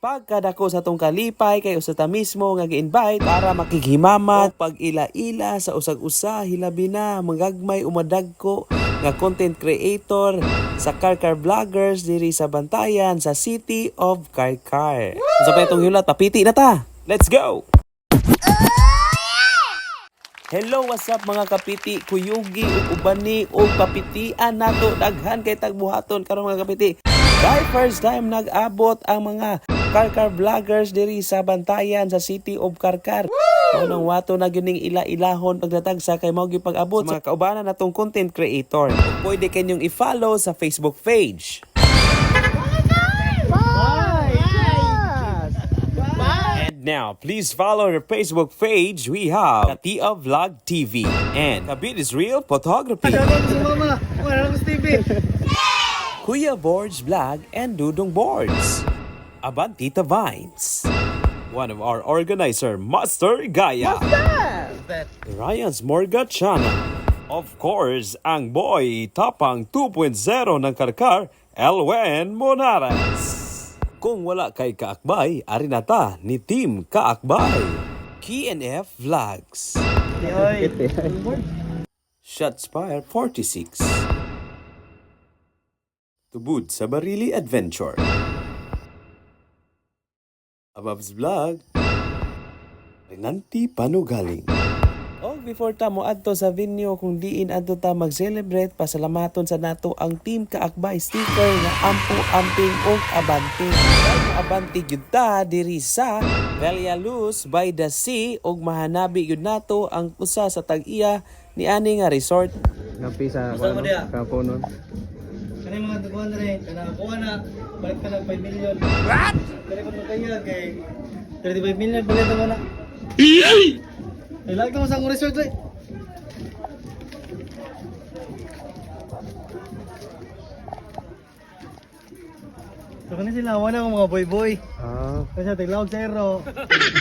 Pagkadako sa tong kalipay kay usa ta mismo nga gi-invite para makighimamat pag ila-ila sa usag-usa hilabi na magagmay umadagko nga content creator sa Karkar Vloggers diri sa Bantayan sa City of Karkar. Sa pa itong yulat, papiti na ta. Let's go. Hello, what's up mga kapiti, kuyugi ug ubani ug papitian nato daghan kay tagbuhaton karon mga kapiti. Dahil first time nag-abot ang mga Karkar Vloggers diri sa Bantayan sa City of Karkar. Unang wato na gyud ning ila-ilahon pagdatag sa kay mao gyud pag-abot sa mga kaubanan natong content creator. Pwede kanyong i-follow sa Facebook page. And now, please follow the Facebook page. We have Katia Vlog TV and Kabit is Real Photography. Kuya Boards Vlog and Dudong Boards. Abantita Vines. One of our organizer, Master Gaya. Ryan's Morga Channel. Of course, ang boy tapang 2.0 ng Karkar, Elwen Monares. Kung wala kay Kaakbay, ari na ta ni Team Kaakbay. KNF Vlogs. Shotspire 46. Tubod sa Barili Adventure. Abab's Vlog. Renanti Panugaling. O before ta mo adto sa venue kung diin adto ta mag-celebrate, pasalamaton sa nato ang Team Kaakbay sticker nga ampo amping og abante. Abante gyud ta diri sa Velia Luz by the Sea ug mahanabi gyud nato ang usa sa tag-iya ni ani nga resort. Kapi sa kaponon. Kani mga tukuan rin, kana kuha na, balik ka ng 5 million. What? Kani ko kaya kay 35 million, balik na mo na. Ilag mo sa akong resort rin. So kani sila, wala akong mga boy-boy. Kasi tiglawag sa ero.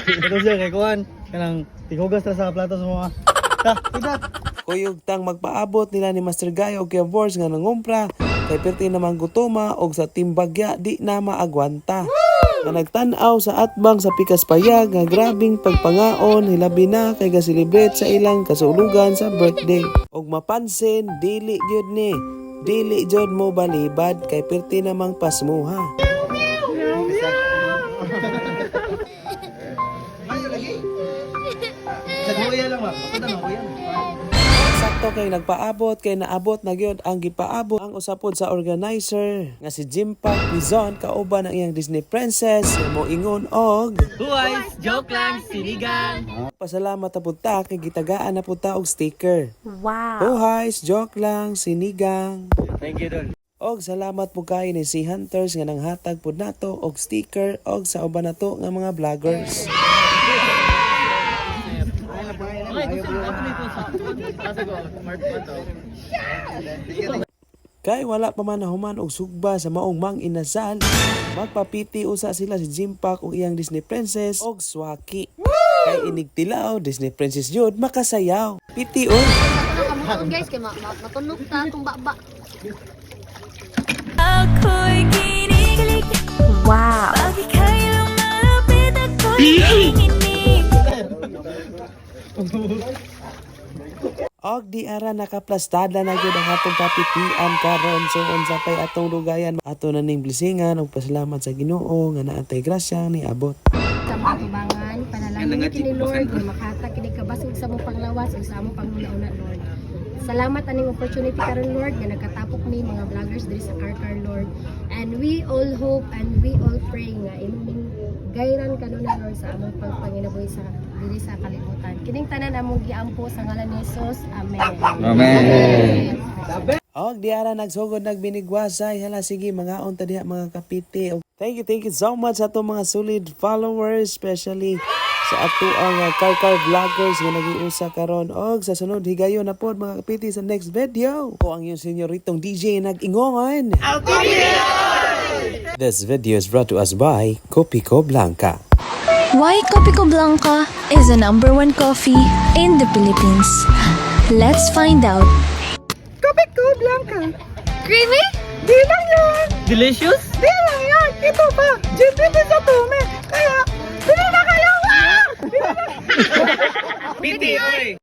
Ito siya kay kuhan, kanang tigugas na sa plato sa mga. Tigat! Kuyog tang magpaabot nila ni Master Guy o Kuya Boards nga nangumpra kay perti namang gutoma og sa timbagya di na maagwanta. Nga nagtan-aw sa atbang sa pikas payag nga grabing pagpangaon hilabi na kay ga-celebrate sa ilang kasulugan sa birthday. Og mapansin dili gyud ni dili jud mo balibad kay perti namang pasmuha. Kuya lang ba? Pagkita mo kuya. Sakto kay nagpaabot kay naabot na gyud ang gipaabot ang usapod sa organizer nga si Jimpak Bizon kauban ang iyang Disney princess nga moingon og Huways, joke lang, sinigang. pasalamat na pud ta kay gitagaan na pud ta og sticker. Wow. Oh guys, joke lang, sinigang. Thank you, Don. Og salamat po kay ni si Hunters nga nanghatag pud nato og sticker og sa uban nato nga mga vloggers. Kay wala pa man nahuman og sugba sa maong mang inasal, magpapiti usa sila si Jimpak og iyang Disney princess og Swaki. Kay inigtilaw Disney princess jud makasayaw. Piti oy. Kamuton guys, kay matunog ta kung baba. Ako'y kinikilig. Wow. Pag ika'y lumalapit ako'y nanginginig. Og di ara nakaplastada na gyud ang atong kapitian karon so unsa pay atong lugayan ato na ning blisingan og pasalamat sa Ginoo nga naatay grasya ni abot. Sa mga tubangan, panalangin kini Lord, nga makata kini kabasog sa mong panglawas ug sa among panguna-una Lord. Salamat aning opportunity karon Lord nga nagkatapok mi mga vloggers diri sa Karkar Lord. And we all hope and we all pray nga imong gayran kanunay Lord sa among pagpanginabuhi sa diri sa kalibutan. Kining tanan among giampo sa ngalan ni Jesus. Amen. Amen. Og di ara nagsugod nagbinigwasay hala sige mga unta diha mga kapiti. Og thank you so much sa atong mga solid followers especially sa ato ang Karkar Vloggers nga nagiusa karon og sa sunod higayon na pod mga kapiti sa next video. Ko ang iyong senyoritong DJ nag-ingongon. This video is brought to us by Copico Blanca. Why Copico Blanca is the #1 coffee in the Philippines? Let's find out. Copico Blanca. Creamy? Di lang yan. Delicious? Di lang yan. Ito pa. Gin sa tume. Piti, oy.